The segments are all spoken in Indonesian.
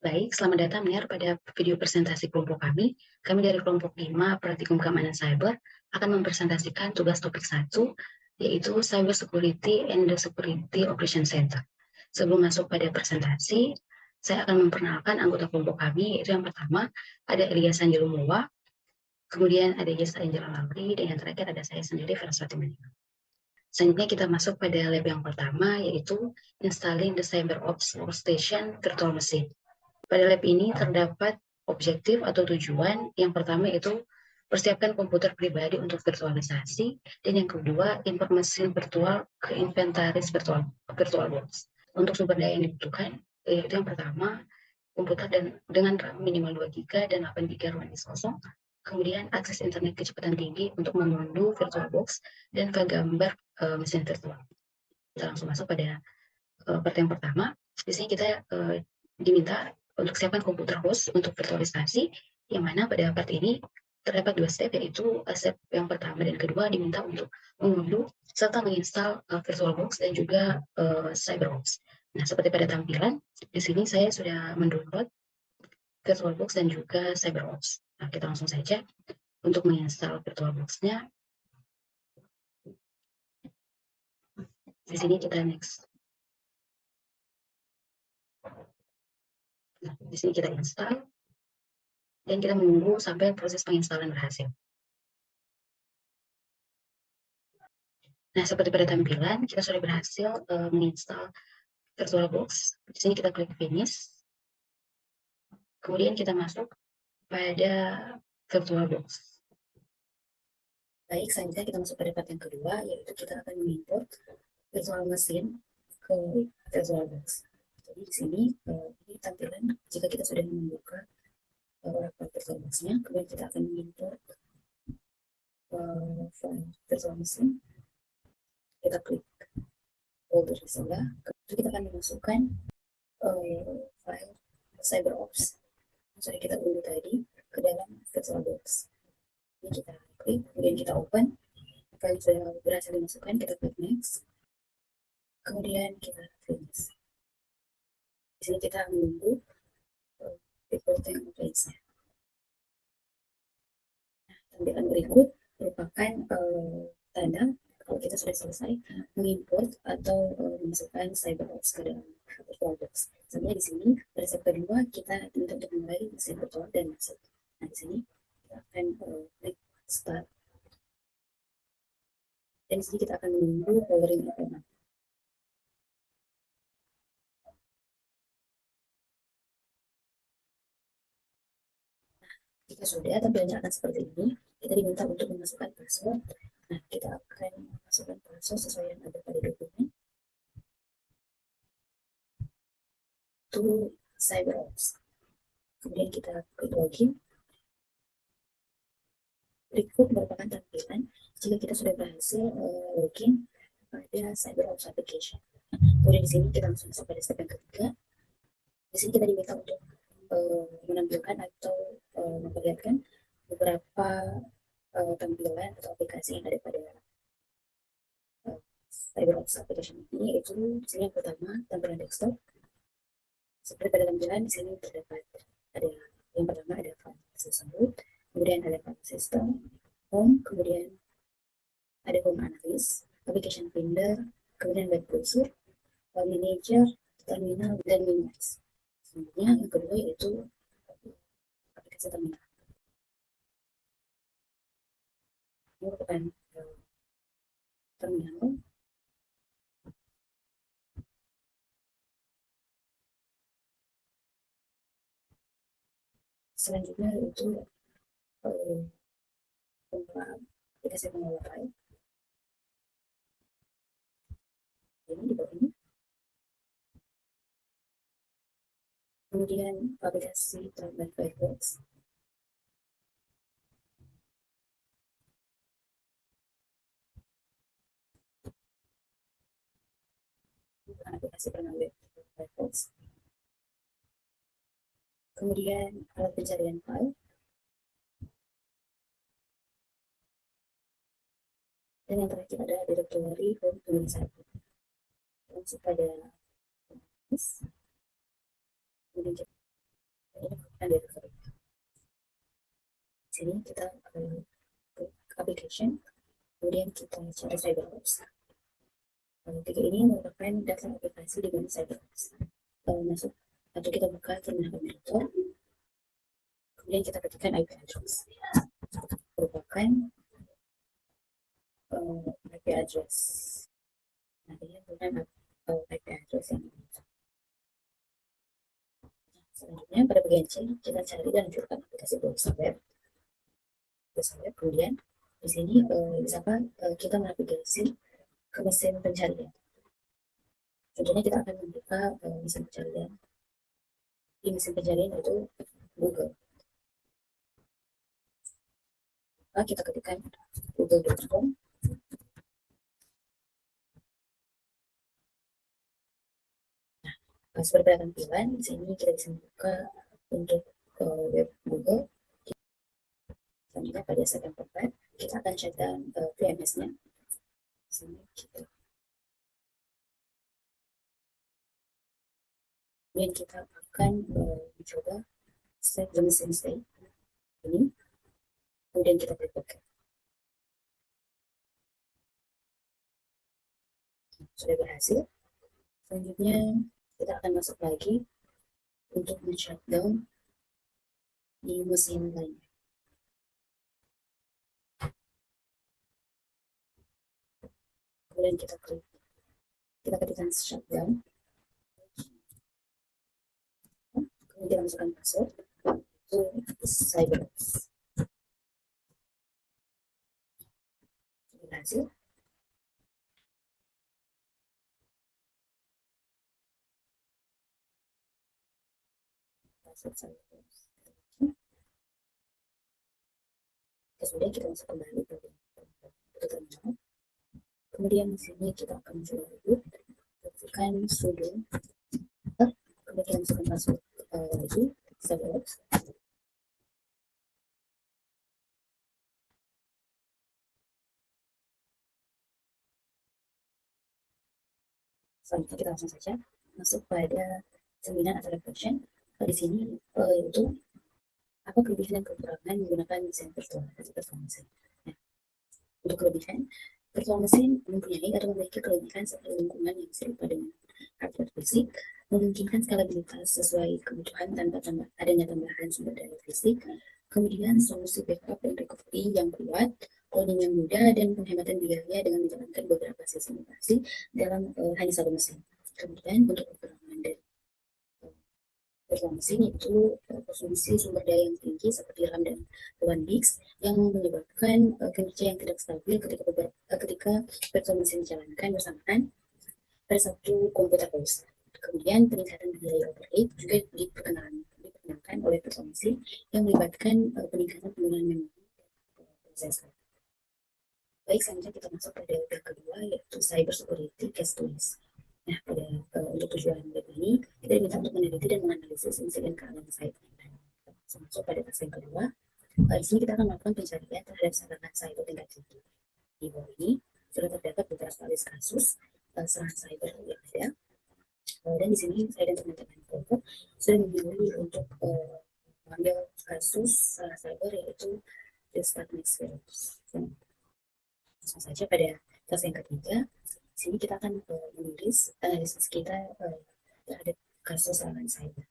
Baik, selamat datang Niar pada video presentasi kelompok kami. Kami dari kelompok 5 Praktikum Keamanan Cyber akan mempresentasikan tugas topik 1, yaitu Cyber Security and the Security Operation Center. Sebelum masuk pada presentasi, saya akan memperkenalkan anggota kelompok kami, yaitu yang pertama ada Elia Sanjelumowa, kemudian ada Yesa Angela Lauri, dan yang terakhir ada saya sendiri, Veraswati Manila. Selanjutnya kita masuk pada lab yang pertama, yaitu Installing the CyberOps Workstation Virtual Machine. Pada lab ini terdapat objektif atau tujuan. Yang pertama itu persiapkan komputer pribadi untuk virtualisasi, dan yang kedua informasi virtual ke inventaris virtual box. Untuk sumber daya yang dibutuhkan yaitu yang pertama komputer dengan RAM minimal 2 GB dan 8 GB ruang disk kosong. Kemudian akses internet kecepatan tinggi untuk mengunduh virtual box dan ke gambar mesin virtual. Kita langsung masuk pada part yang pertama. Di sini kita diminta untuk siapkan komputer host untuk virtualisasi, yang mana pada part ini terdapat 2 step, yaitu step yang pertama dan kedua diminta untuk mengunduh serta menginstal VirtualBox dan juga CyberOps. Nah, seperti pada tampilan, di sini saya sudah mendownload VirtualBox dan juga CyberOps. Nah, kita langsung saja untuk menginstal VirtualBox-nya. Di sini kita next. Nah, di sini kita install dan kita menunggu sampai proses penginstalan berhasil. Nah, seperti pada tampilan, kita sudah berhasil menginstal VirtualBox. Di sini kita klik Finish. Kemudian kita masuk pada VirtualBox. Baik, selanjutnya kita masuk pada part yang kedua, yaitu kita akan mengimport virtual machine ke VirtualBox. Jadi di sini ini tampilan jika kita sudah membuka VirtualBox-nya, kemudian kita akan mengimport file virtual machine. Kita klik folder di sebelah, kemudian kita akan memasukkan file CyberOps yang sudah kita unduh tadi ke dalam VirtualBox. Ini kita klik, kemudian kita open. File sudah berhasil dimasukkan, kita klik next, kemudian kita finish. Di sini kita menunggu reporting updates-nya. Nah, tampilan berikut merupakan tanda kalau kita sudah selesai mengimport atau memasukkan CyberOps ke dalam VirtualBox. Sampai di sini pada step kedua kita diminta untuk memulai mesin virtual dan masuk. Nah, di sini kita akan klik start. Dan di sini kita akan menunggu powering up. Jika sudah tampilannya akan seperti ini, kita diminta untuk memasukkan password. Nah, kita akan memasukkan password sesuai yang ada pada dokumen to CyberOps. Kemudian kita klik login. Berikut merupakan tampilan jika kita sudah berhasil login pada CyberOps application. Kemudian di sini kita langsung masuk pada step yang ketiga. Di sini kita diminta untuk menampilkan atau memperlihatkan beberapa tampilan atau aplikasi yang ada pada CyberOps application ini, yaitu di sini yang pertama tampilan desktop. Seperti pada tampilan di sini terdapat ada yang pertama ada file system root, kemudian ada file system home, kemudian ada home analyst, application finder, kemudian web browser, file manager, terminal, dan minimize. Selanjutnya yang kedua yaitu aplikasi terminal. Ini merupakan terminal. Selanjutnya yaitu aplikasi pengelola file. Ini di bawah ini. Kemudian aplikasi terminal Firefox. Aplikasi pengelola web Firefox. Kemudian alat pencarian file. Dan yang terakhir ada directory home 21. Langsung pada kemudian Ini bukan directory. Sini kita ke application, kemudian kita cari CyberOps. Tiga ini merupakan data aplikasi di dalam CyberOps. Masuk atau kita buka terminal komputer, kemudian kita ketikkan IP address. Merupakan IP address. Nantinya bukan IP address yang ini. Selanjutnya pada bagian C kita cari dan lanjutkan aplikasi browser web. Kemudian di sini misalkan kita navigasi ke mesin pencarian. Contohnya kita akan membuka mesin pencarian. Di mesin pencarian itu Google. Kita ketikkan google.com. Seperti tampilan di sini kita bisa membuka untuk web Google. Selanjutnya pada step yang keempat kita akan shutdown VMS-nya. Sini kita kemudian kita akan mencoba set the mesin state ini, kemudian kita klik OK. Sudah berhasil. Selanjutnya kita akan masuk lagi untuk men-shutdown di mesin lainnya. Kemudian kita klik, kita ketikkan shutdown, kemudian kita masukkan password to CyberOps. Berhasil. Sudah kita masuk kembali ke terminal. Kemudian di sini kita akan coba reboot, tekan sudo, kemudian masukkan password lagi CyberOps. Selanjutnya kita langsung saja masuk pada cerminan atau reflection. Di sini itu apa kelebihan dan kekurangan menggunakan mesin virtual mesin. Nah, untuk kelebihan, virtual mesin mempunyai atau memiliki kelebihan seperti lingkungan yang serupa dengan hardware fisik, memungkinkan skalabilitas sesuai kebutuhan tanpa adanya tambahan sumber daya fisik, kemudian solusi backup dan recovery yang kuat, coding yang mudah, dan penghematan biaya dengan menjalankan beberapa sesi simulasi dalam hanya satu mesin. Kemudian untuk kekurangan dari virtual mesin itu konsumsi sumber daya yang tinggi seperti RAM dan one disk yang menyebabkan kinerja yang tidak stabil ketika virtual mesin dijalankan bersamaan pada satu komputer host. Kemudian peningkatan biaya overhead juga diperkenalkan oleh virtual mesin yang melibatkan peningkatan penggunaan memori prosesor. Baik, selanjutnya kita masuk pada yang kedua, yaitu cyber security case studies. Nah, pada untuk tujuan web ini, kita diminta untuk meneliti dan menganalisis insiden keamanan cyber. Masuk pada fase yang kedua, di sini kita akan melakukan pencarian terhadap serangan cyber tingkat tinggi. Di bawah ini sudah terdapat beberapa kasus serangan cyber yang ada. Dan di sini saya dan teman-teman kelompok sudah memilih untuk mengambil kasus serangan cyber yaitu the Stuxnet virus. Langsung saja pada fase yang ketiga, di sini kita akan menulis analisis kita terhadap kasus serangan cyber.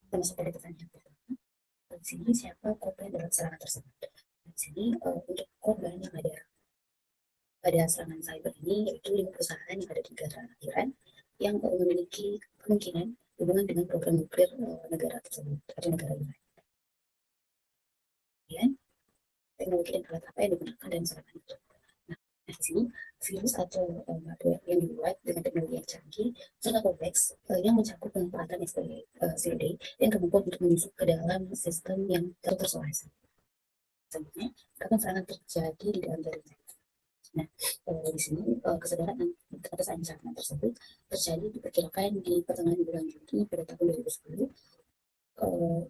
Kita masuk pada pertanyaan pertama. Di sini siapa korban dalam serangan tersebut? Di sini untuk korban yang ada pada serangan cyber ini yaitu 5 perusahaan yang ada di negara Iran yang memiliki kemungkinan hubungan dengan program nuklir negara tersebut atau negara Iran. Kemudian teknologi dan alat apa yang digunakan dalam serangan itu. Nah, di sini virus atau malware yang dibuat dengan teknologi yang canggih serta kompleks yang mencakup pemanfaatan STD dan kemampuan untuk menyusup ke dalam sistem yang terisolasi. Selanjutnya, kapan serangan terjadi di dalam jaringan? Nah, di sini kesadaran atas ancaman tersebut terjadi diperkirakan di pertengahan bulan Juni pada tahun 2010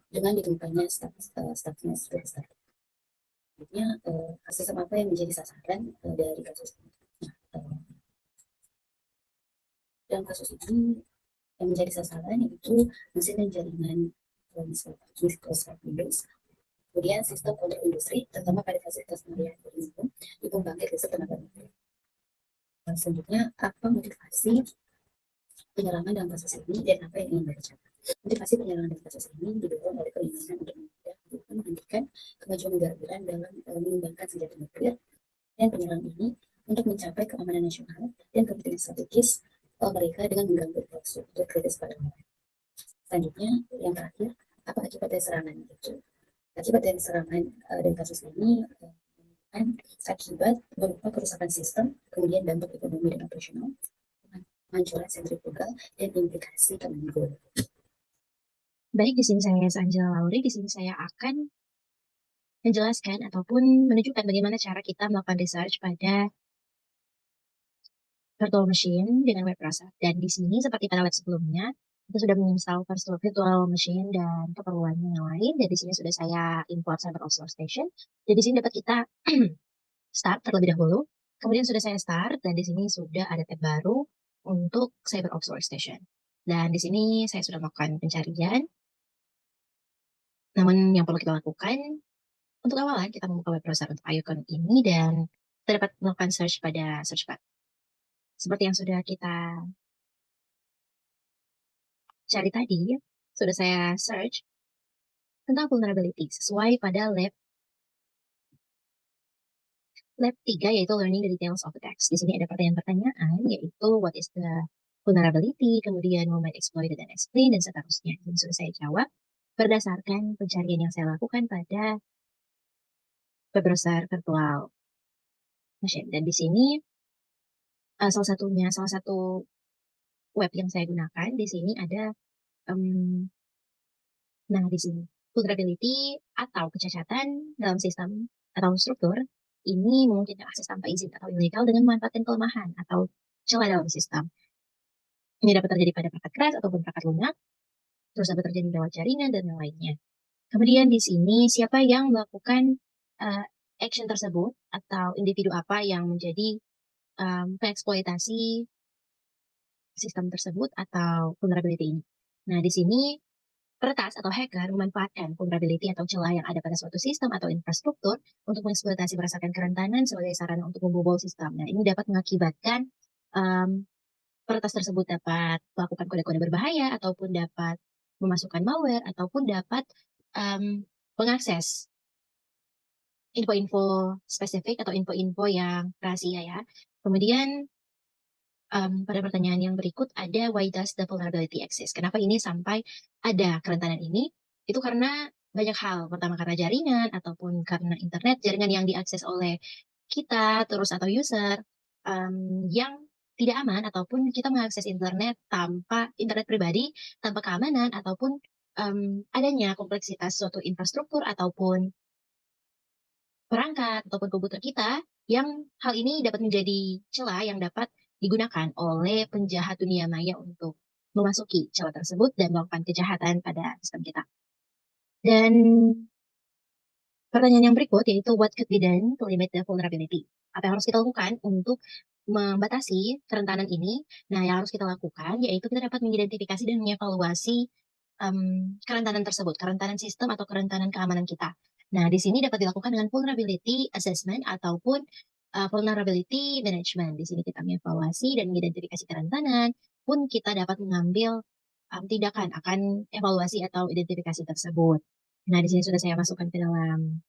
dengan ditemukannya Stuxnet virus. Selanjutnya, sistem apa yang menjadi sasaran dari kasus ini? dalam kasus ini yang menjadi sasaran yaitu mesin dan jaringan Microsoft Windows, kemudian sistem kontrol industri, terutama pada fasilitas pembelian umum di pembangkit listrik tenaga nuklir. Selanjutnya, apa motivasi penyerangan dalam kasus ini dan apa yang ingin mereka capai? Motivasi penyerangan dalam kasus ini didorong oleh keinginan untuk menghentikan kemajuan negara Iran dalam mengembangkan senjata nuklir, dan penyerang ini untuk mencapai keamanan nasional dan kepentingan strategis mereka dengan mengganggu infrastruktur kritis pada mereka. Selanjutnya, yang terakhir, apa akibat dari serangan itu? Akibat dari serangan dan kasus ini akibat berupa kerusakan sistem, kemudian dampak ekonomi dan operasional, hancuran sentrifugal, dan implikasi kemenangan. Baik, di sini saya Angela Lauri. Di sini saya akan menjelaskan ataupun menunjukkan bagaimana cara kita melakukan research pada virtual machine dengan web browser. Dan di sini seperti pada web sebelumnya, kita sudah menginstal virtual machine dan keperluannya yang lain. Dan di sini sudah saya import Cyber Offshore Station. Jadi di sini dapat kita start terlebih dahulu. Kemudian sudah saya start dan di sini sudah ada tab baru untuk Cyber Offshore Station. Dan di sini saya sudah melakukan pencarian. Namun yang perlu kita lakukan, untuk awalan kita membuka web browser untuk icon ini dan kita dapat melakukan search pada search bar. Seperti yang sudah kita cari tadi, sudah saya search tentang vulnerability sesuai pada lab 3, yaitu learning the details of the text. Di sini ada pertanyaan-pertanyaan, yaitu what is the vulnerability, kemudian moment exploited and explained, dan seterusnya. Ini sudah saya jawab berdasarkan pencarian yang saya lakukan pada web browser virtual machine. Dan di sini salah satu web yang saya gunakan di sini ada nah di sini vulnerability atau kecacatan dalam sistem atau struktur ini memungkinkan akses tanpa izin atau ilegal dengan memanfaatkan kelemahan atau celah dalam sistem. Ini dapat terjadi pada perangkat keras ataupun perangkat lunak, terus dapat terjadi lewat jaringan dan yang lainnya. Kemudian di sini siapa yang melakukan action tersebut atau individu apa yang menjadi pengeksploitasi sistem tersebut atau vulnerability ini. Nah, di sini peretas atau hacker memanfaatkan vulnerability atau celah yang ada pada suatu sistem atau infrastruktur untuk mengeksploitasi berdasarkan kerentanan sebagai sarana untuk membobol sistem. Nah, ini dapat mengakibatkan peretas tersebut dapat melakukan kode-kode berbahaya ataupun dapat memasukkan malware ataupun dapat mengakses info-info spesifik atau info-info yang rahasia ya. Kemudian pada pertanyaan yang berikut ada why does the vulnerability exist? Kenapa ini sampai ada kerentanan ini? Itu karena banyak hal. Pertama karena jaringan ataupun karena internet, jaringan yang diakses oleh kita terus atau user yang tidak aman ataupun kita mengakses internet tanpa internet pribadi, tanpa keamanan ataupun adanya kompleksitas suatu infrastruktur ataupun perangkat ataupun komputer kita yang hal ini dapat menjadi celah yang dapat digunakan oleh penjahat dunia maya untuk memasuki celah tersebut dan melakukan kejahatan pada sistem kita. Dan pertanyaan yang berikut yaitu what could be done to limit the vulnerability? Apa yang harus kita lakukan untuk membatasi kerentanan ini? Nah, yang harus kita lakukan yaitu kita dapat mengidentifikasi dan mengevaluasi kerentanan tersebut, kerentanan sistem atau kerentanan keamanan kita. Nah, di sini dapat dilakukan dengan vulnerability assessment ataupun vulnerability management. Di sini kita mengevaluasi dan mengidentifikasi kerentanan, pun kita dapat mengambil tindakan akan evaluasi atau identifikasi tersebut. Nah, di sini sudah saya masukkan ke dalam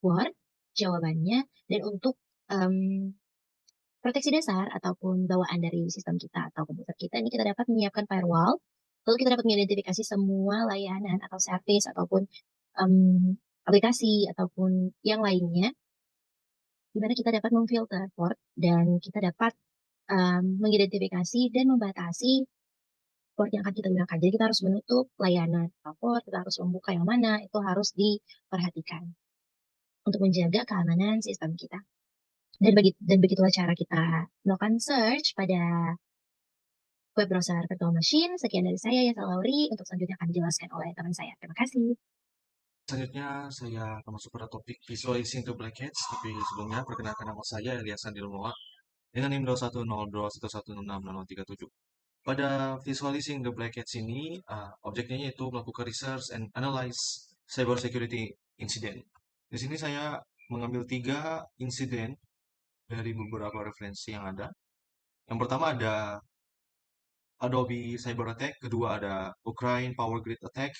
Word jawabannya, dan untuk proteksi dasar ataupun bawaan dari sistem kita atau komputer kita ini kita dapat menyiapkan firewall, lalu kita dapat mengidentifikasi semua layanan atau service ataupun aplikasi ataupun yang lainnya, di mana kita dapat memfilter port dan kita dapat mengidentifikasi dan membatasi port yang akan kita gunakan. Jadi kita harus menutup layanan atau port, kita harus membuka yang mana, itu harus diperhatikan untuk menjaga keamanan sistem kita. Dan begitulah cara kita melakukan search pada web browser virtual machine. Sekian dari saya, Yasa Lauri. Untuk selanjutnya akan dijelaskan oleh teman saya. Terima kasih. Selanjutnya saya akan masuk pada topik visualizing to blackheads, tapi sebelumnya perkenalkan nama saya Elias Andi Lumowa dengan NIM 21021160037. Pada visualizing the black hats ini, objeknya yaitu melakukan research and analyze cyber security incident. Di sini saya mengambil 3 insiden dari beberapa referensi yang ada. Yang pertama ada Adobe cyber attack, kedua ada Ukraine power grid attack,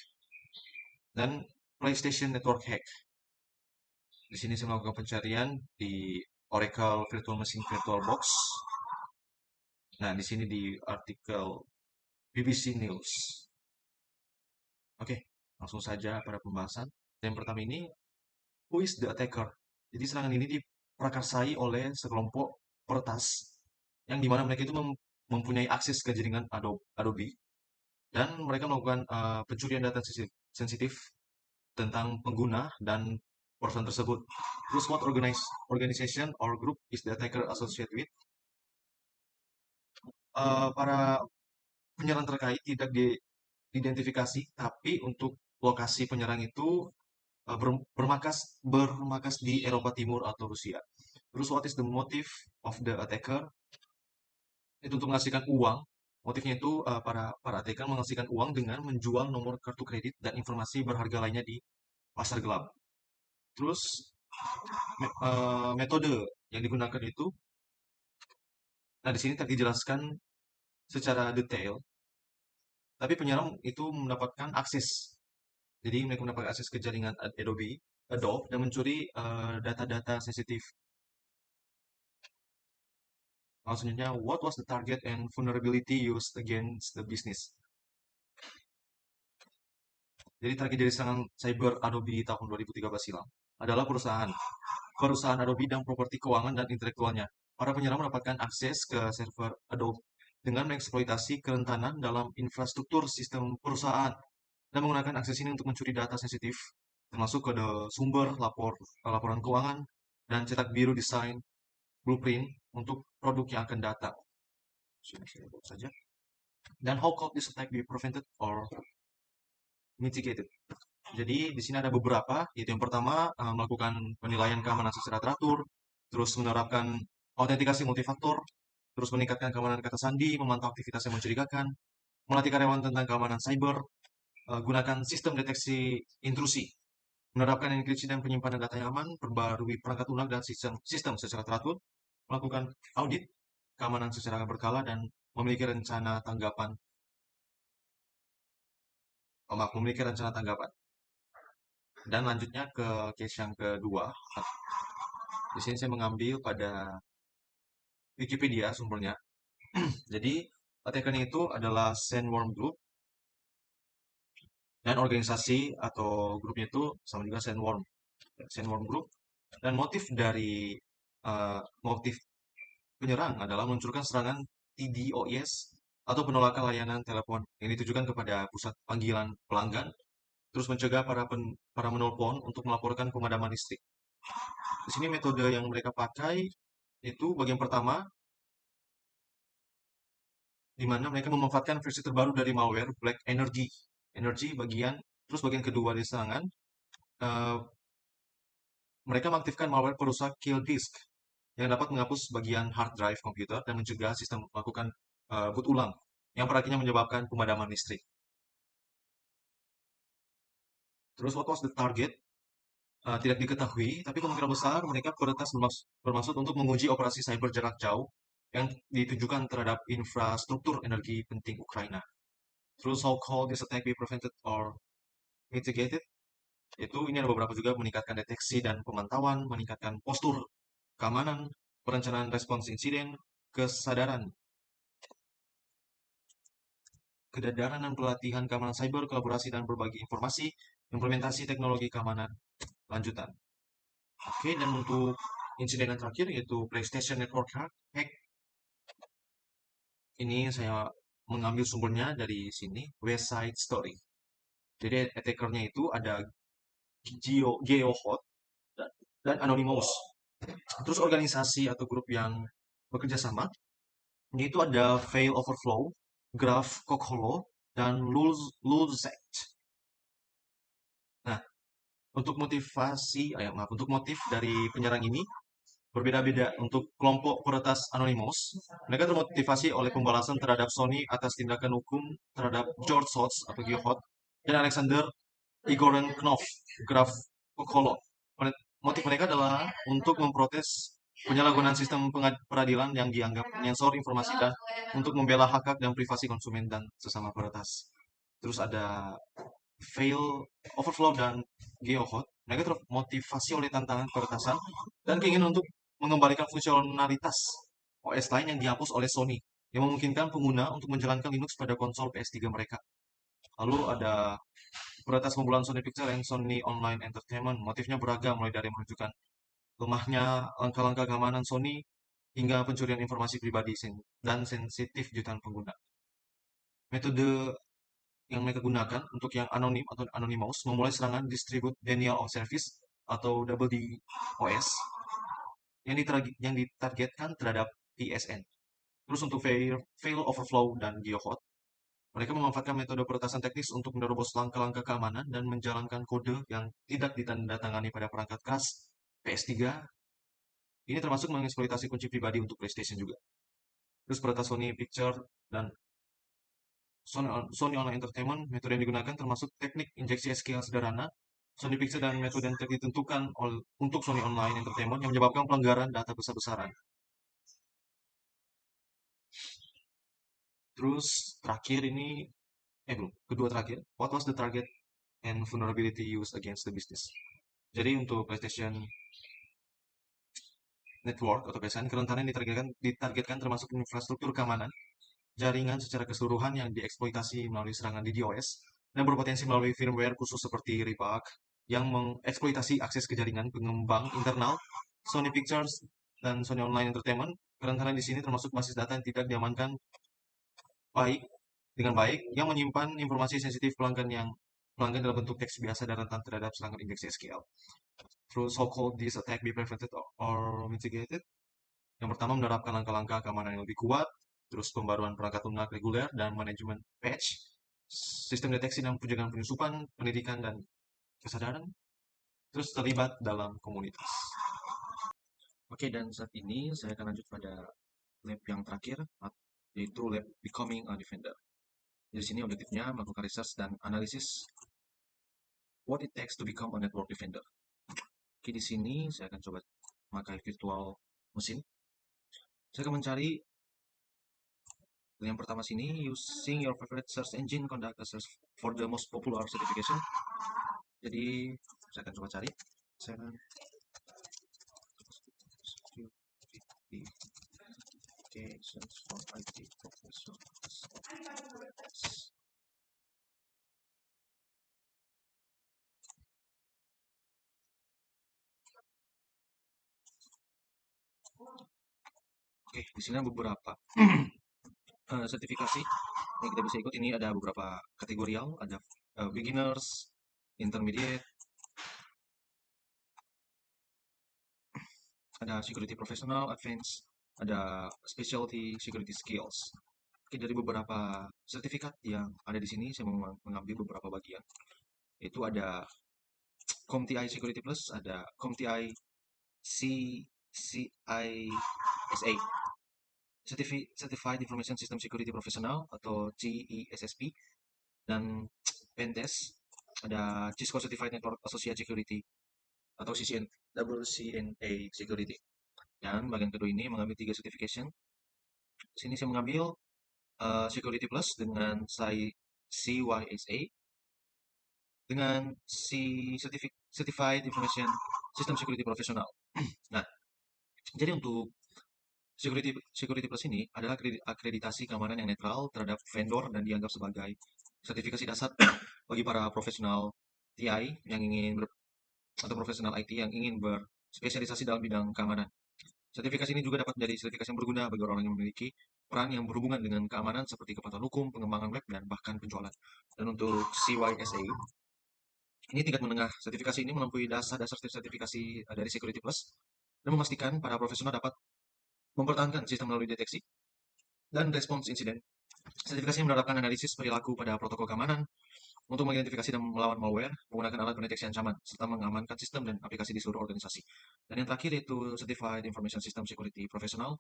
dan PlayStation network hack. Di sini saya melakukan pencarian di Oracle Virtual Machine VirtualBox. Nah, di sini di artikel BBC News. Oke, langsung saja pada pembahasan. Yang pertama ini, who is the attacker? Jadi serangan ini diprakarsai oleh sekelompok peretas yang dimana mereka itu mempunyai akses ke jaringan Adobe dan mereka melakukan pencurian data sensitif tentang pengguna dan perusahaan tersebut. Terus what organization or group is the attacker associated with? Para penyerang terkait tidak diidentifikasi, tapi untuk lokasi penyerang itu bermarkas di Eropa Timur atau Rusia. Terus what is the motive of the attacker? Itu untuk menghasilkan uang. Motifnya itu para attacker menghasilkan uang dengan menjual nomor kartu kredit dan informasi berharga lainnya di pasar gelap. Terus metode yang digunakan itu, nah di sini tak dijelaskan secara detail, tapi penyerang itu mendapatkan akses. Jadi mereka mendapatkan akses ke jaringan Adobe dan mencuri data-data sensitif. Maksudnya, what was the target and vulnerability used against the business? Jadi target dari serangan cyber Adobe tahun 2013 silam adalah perusahaan Adobe dan properti keuangan dan intelektualnya. Para penyerang mendapatkan akses ke server Adobe dengan mengeksploitasi kerentanan dalam infrastruktur sistem perusahaan dan menggunakan akses ini untuk mencuri data sensitif, termasuk kode sumber, laporan keuangan, dan cetak biru desain blueprint untuk produk yang akan datang. Saja. Dan how could this attack be prevented or mitigated? Jadi di sini ada beberapa, yaitu yang pertama melakukan penilaian keamanan secara teratur, terus menerapkan autentikasi multifaktor, terus meningkatkan keamanan kata sandi, memantau aktivitas yang mencurigakan, melatih karyawan tentang keamanan cyber, gunakan sistem deteksi intrusi, menerapkan enkripsi dan penyimpanan data yang aman, perbarui perangkat lunak dan sistem secara teratur, melakukan audit keamanan secara berkala, dan memiliki rencana tanggapan. Dan lanjutnya ke case yang kedua. Di sini saya mengambil pada Wikipedia sumbernya. Jadi attackernya itu adalah Sandworm Group, dan organisasi atau grupnya itu sama juga Sandworm Group. Dan motif penyerang adalah meluncurkan serangan TDOS atau penolakan layanan telepon yang ditujukan kepada pusat panggilan pelanggan, terus mencegah para menelpon untuk melaporkan pemadaman listrik. Di sini metode yang mereka pakai itu bagian pertama, di mana mereka memanfaatkan versi terbaru dari malware Black Energy. Terus bagian kedua dari serangan, mereka mengaktifkan malware perusak kill disk yang dapat menghapus bagian hard drive komputer dan mencegah sistem melakukan boot ulang, yang pada akhirnya menyebabkan pemadaman listrik. Terus what was the target? Tidak diketahui, tapi kemungkinan besar mereka peretas bermaksud untuk menguji operasi cyber jarak jauh yang ditujukan terhadap infrastruktur energi penting Ukraina. Terus how could this attack be prevented or mitigated? Ini ada beberapa juga, meningkatkan deteksi dan pemantauan, meningkatkan postur keamanan, perencanaan respons insiden, kesadaran dan pelatihan keamanan cyber, kolaborasi dan berbagi informasi, implementasi teknologi keamanan lanjutan. Oke, dan untuk insiden yang terakhir yaitu PlayStation network hack. Ini saya mengambil sumbernya dari sini, West Side Story. Jadi attackernya itu ada GeoHot dan Anonymous. Terus organisasi atau grup yang bekerja sama, yaitu ada Fail Overflow, Graph Cockhollow, dan Lulzect. Nah, untuk motif dari penyerang ini, berbeda-beda. Untuk kelompok peretas Anonymous, mereka termotivasi oleh pembalasan terhadap Sony atas tindakan hukum terhadap George Hotz atau Geohot dan Alexander Igoran Graf Kokolo. Motif mereka adalah untuk memprotes penyalahgunaan sistem peradilan yang dianggap menyensor informasi dan untuk membela hak-hak dan privasi konsumen dan sesama peretas. Terus ada Fail, Overflow, dan Geohot. Mereka termotivasi oleh tantangan peretasan dan keinginan untuk mengembalikan fungsionalitas OS lain yang dihapus oleh Sony, yang memungkinkan pengguna untuk menjalankan Linux pada konsol PS3 mereka. Lalu ada peretas kumpulan Sony Pictures dan Sony Online Entertainment. Motifnya beragam, mulai dari menunjukkan lemahnya langkah-langkah keamanan Sony hingga pencurian informasi pribadi dan sensitif jutaan pengguna. Metode yang mereka gunakan untuk yang anonim atau anonymous memulai serangan distribute denial of service atau double DOS yang ditargetkan terhadap PSN. Terus untuk fail overflow dan Geohot, mereka memanfaatkan metode peretasan teknis untuk menerobos langkah-langkah keamanan dan menjalankan kode yang tidak ditandatangani pada perangkat keras PS3. Ini termasuk mengeksploitasi kunci pribadi untuk PlayStation juga. Terus peretas Sony Pictures dan Sony Online Entertainment, metode yang digunakan termasuk teknik injeksi SQL sederhana, Sony Pictures dan metode yang ditentukan untuk Sony Online Entertainment yang menyebabkan pelanggaran data besar-besaran. Terus terakhir ini, kedua terakhir, what was the target and vulnerability used against the business? Jadi untuk PlayStation Network atau PSN, kerentanan ditargetkan termasuk infrastruktur keamanan, jaringan secara keseluruhan yang dieksploitasi melalui serangan DDoS, dan berpotensi melalui firmware khusus seperti Rebug yang mengeksploitasi akses ke jaringan pengembang internal Sony Pictures dan Sony Online Entertainment. Kerentanan di sini termasuk basis data yang tidak diamankan dengan baik, yang menyimpan informasi sensitif pelanggan dalam bentuk teks biasa dan rentan terhadap serangan injeksi SQL. Through so-called this attack be prevented or mitigated. Yang pertama, menerapkan langkah-langkah keamanan yang lebih kuat, terus pembaruan perangkat lunak reguler dan manajemen patch, sistem deteksi dan penjagaan penyusupan, pendidikan dan kesadaran, terus terlibat dalam komunitas. Oke, dan saat ini saya akan lanjut pada lab yang terakhir, yaitu lab Becoming a Defender. Di sini objektifnya melakukan research dan analisis what it takes to become a network defender. Oke, di sini saya akan coba memakai virtual machine. Saya akan mencari yang pertama sini, using your favorite search engine, conduct a search for the most popular certification. Jadi saya akan coba cari. Saya akan certifications for IT professionals. Oke, di sini ada beberapa sertifikasi yang kita bisa ikut. Ini ada beberapa kategorial, ada beginners, intermediate, ada security professional, advanced, ada specialty security skills. Oke, dari beberapa sertifikat yang ada di sini, saya mengambil beberapa bagian. Itu ada CompTIA Security Plus, ada CompTIA CCISA, Certified Information System Security Professional atau CISSP, dan Pentest, ada Cisco Certified Network Associate Security atau WCNA Security. Dan bagian kedua ini mengambil 3 certification. Sini saya mengambil Security Plus dengan CYSA, dengan Certified Information System Security Professional. Nah, jadi untuk Security Plus ini adalah akreditasi keamanan yang netral terhadap vendor dan dianggap sebagai sertifikasi dasar bagi para profesional TI yang ingin atau profesional IT yang ingin berspesialisasi dalam bidang keamanan. Sertifikasi ini juga dapat menjadi sertifikasi yang berguna bagi orang yang memiliki peran yang berhubungan dengan keamanan seperti kepatuhan hukum, pengembangan web, dan bahkan penjualan. Dan untuk CYSA, ini tingkat menengah. Sertifikasi ini melampaui dasar-dasar sertifikasi dari Security Plus dan memastikan para profesional dapat mempertahankan sistem melalui deteksi dan respons insiden. Sertifikasi menerapkan analisis perilaku pada protokol keamanan, untuk mengidentifikasi dan melawan malware menggunakan alat pendeteksi ancaman serta mengamankan sistem dan aplikasi di seluruh organisasi. Dan yang terakhir yaitu Certified Information System Security Professional.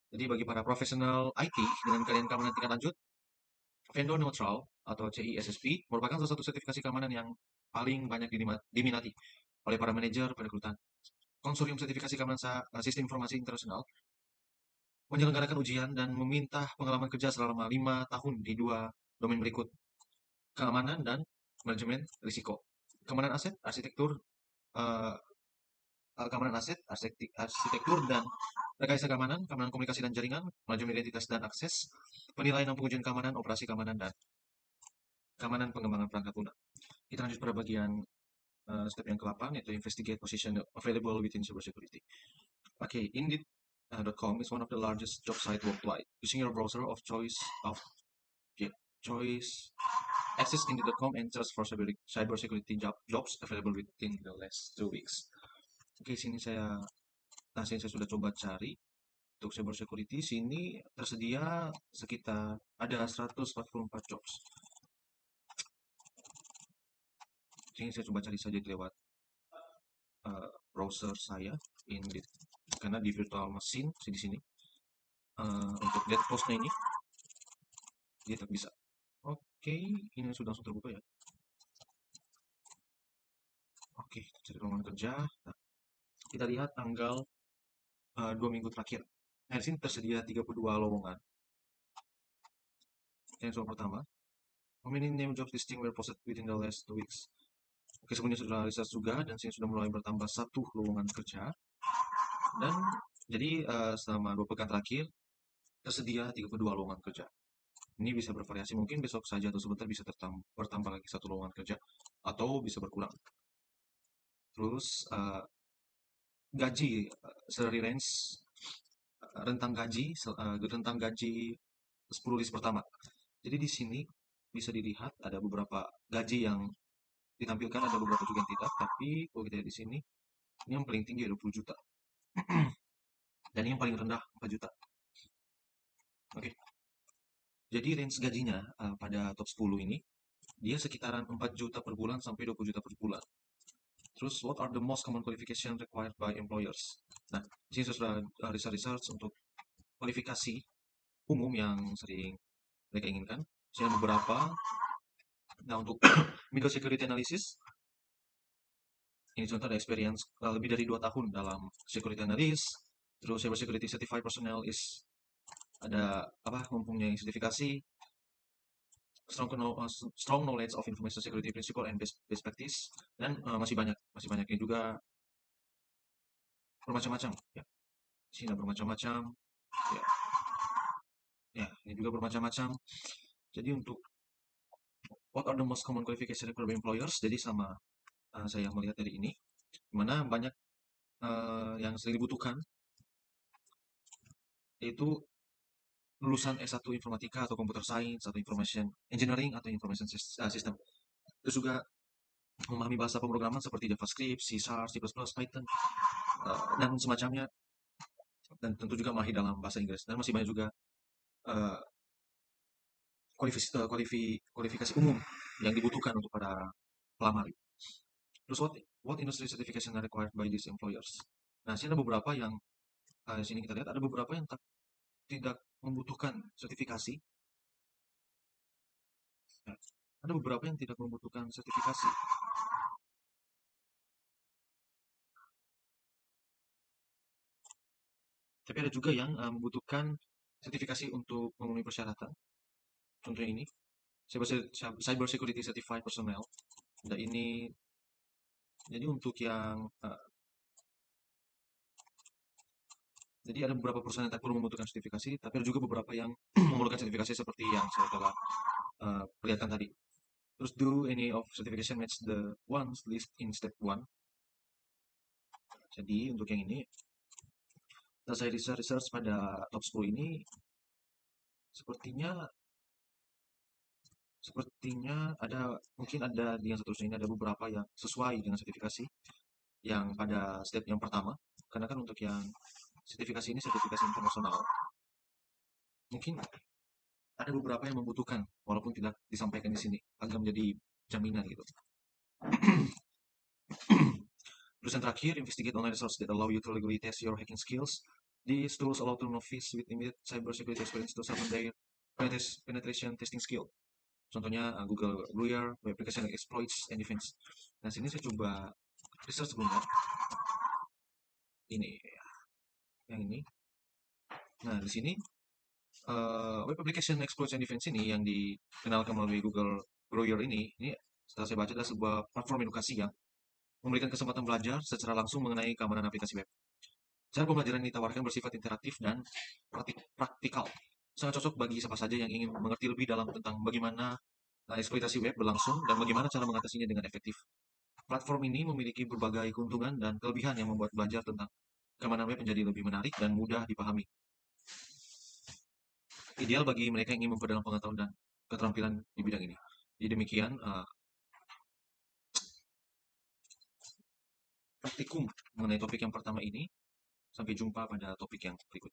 Jadi bagi para profesional IT dengan kalian keamanan tingkat lanjut, Vendor Neutral atau CISSP merupakan salah satu sertifikasi keamanan yang paling banyak diminati oleh para manajer perekrutan. Konsorsium sertifikasi keamanan sistem informasi internasional menyelenggarakan ujian dan meminta pengalaman kerja selama 5 tahun di 2 domain berikut: keamanan dan manajemen risiko. Keamanan aset, arsitektur, eh, keamanan aset, arsitektur dan rekayasa keamanan, keamanan komunikasi dan jaringan, manajemen identitas dan akses, penilaian dan pengujian keamanan, operasi keamanan, dan keamanan pengembangan perangkat lunak. Kita lanjut pada bagian step yang ke-8, yaitu investigate position available within cybersecurity. Okay, Indeed.com is one of the largest job site worldwide. Using your browser of choice, access Indeed.com and search for cybersecurity jobs available within the last 2 weeks. Oke, sini saya sudah coba cari untuk cybersecurity. Sini tersedia sekitar ada 144 jobs. Sini saya coba cari saja lewat browser saya Indeed, karena di virtual machine di sini untuk get postnya ini dia tak bisa. Oke, ini sudah langsung terbuka ya. Oke, cari lowongan kerja. Nah, kita lihat tanggal 2 minggu terakhir. Nah, di sini tersedia 32 lowongan. Yang soal pertama, how many name job listing were posted within the last 2 weeks? Oke, sebelumnya sudah research juga, dan sini sudah mulai bertambah 1 lowongan kerja. Dan jadi selama 2 pekan terakhir tersedia 32 lowongan kerja. Ini bisa bervariasi, mungkin besok saja atau sebentar bisa bertambah lagi 1 lowongan kerja, atau bisa berkurang. Terus gaji, salary range, rentang gaji 10 list pertama. Jadi di sini bisa dilihat ada beberapa gaji yang ditampilkan, ada beberapa juga yang tidak. Tapi kalau kita lihat di sini, ini yang paling tinggi 20 juta. Dan ini yang paling rendah 4 juta. Oke. Jadi range gajinya pada top 10 ini, dia sekitaran 4 juta per bulan sampai 20 juta per bulan. Terus, what are the most common qualification required by employers? Nah, di sini sudah research untuk kualifikasi umum yang sering mereka inginkan. Sini beberapa. Nah, untuk middle security analysis, ini contoh ada experience lebih dari 2 tahun dalam security analyst. Terus cyber security certified personnel ada mempunyai sertifikasi, strong knowledge of information security principle and best practice, dan masih banyaknya juga bermacam-macam ya. Sini bermacam-macam ya. Ya, ini juga bermacam-macam. Jadi untuk what are the most common qualification required by employers, jadi sama saya melihat dari ini, dimana banyak yang sering dibutuhkan yaitu lulusan S1 informatika atau computer science atau information engineering atau information system. Terus juga memahami bahasa pemrograman seperti JavaScript, C#, C++, Python, dan semacamnya. Dan tentu juga mahir dalam bahasa Inggris. Dan masih banyak juga kualifikasi umum yang dibutuhkan untuk para pelamar. Terus what industry certification are required by these employers? Nah, sini ada beberapa yang sini kita lihat ada beberapa yang tidak membutuhkan sertifikasi. Nah, ada beberapa yang tidak membutuhkan sertifikasi. Tapi ada juga yang membutuhkan sertifikasi untuk memenuhi persyaratan. Contohnya ini, Cyber Security Certified Personnel. Nah, ini jadi untuk yang jadi ada beberapa perusahaan yang tak perlu membutuhkan sertifikasi, tapi ada juga beberapa yang memerlukan sertifikasi seperti yang saya telah perlihatkan tadi. Terus, do any of certification match the ones list in step 1? Jadi untuk yang ini, setelah saya research pada top 10 ini, sepertinya mungkin ada di yang seterusnya ini ada beberapa yang sesuai dengan sertifikasi yang pada step yang pertama, karena kan untuk yang sertifikasi ini sertifikasi internasional, mungkin ada beberapa yang membutuhkan walaupun tidak disampaikan di sini, agak menjadi jaminan gitu. Terus yang terakhir, investigate online resources that allow you to legally test your hacking skills. These tools allow to novice with immediate cybersecurity experience to sharpen their penetration testing skill. Contohnya Google Lawyer, web application like exploits and defense. Nah, sini saya coba research sebentar. Ini, yang ini. Nah, di sini web application exploits and defense ini yang dikenalkan melalui Google Lawyer ini setelah saya baca adalah sebuah platform edukasi yang memberikan kesempatan belajar secara langsung mengenai keamanan aplikasi web. Cara pembelajaran ini ditawarkan bersifat interaktif dan praktikal. Sangat cocok bagi siapa saja yang ingin mengerti lebih dalam tentang bagaimana eksploitasi web berlangsung dan bagaimana cara mengatasinya dengan efektif. Platform ini memiliki berbagai keuntungan dan kelebihan yang membuat belajar tentang keamanan web menjadi lebih menarik dan mudah dipahami. Ideal bagi mereka yang ingin memperdalam pengetahuan dan keterampilan di bidang ini. Jadi demikian praktikum mengenai topik yang pertama ini. Sampai jumpa pada topik yang berikut.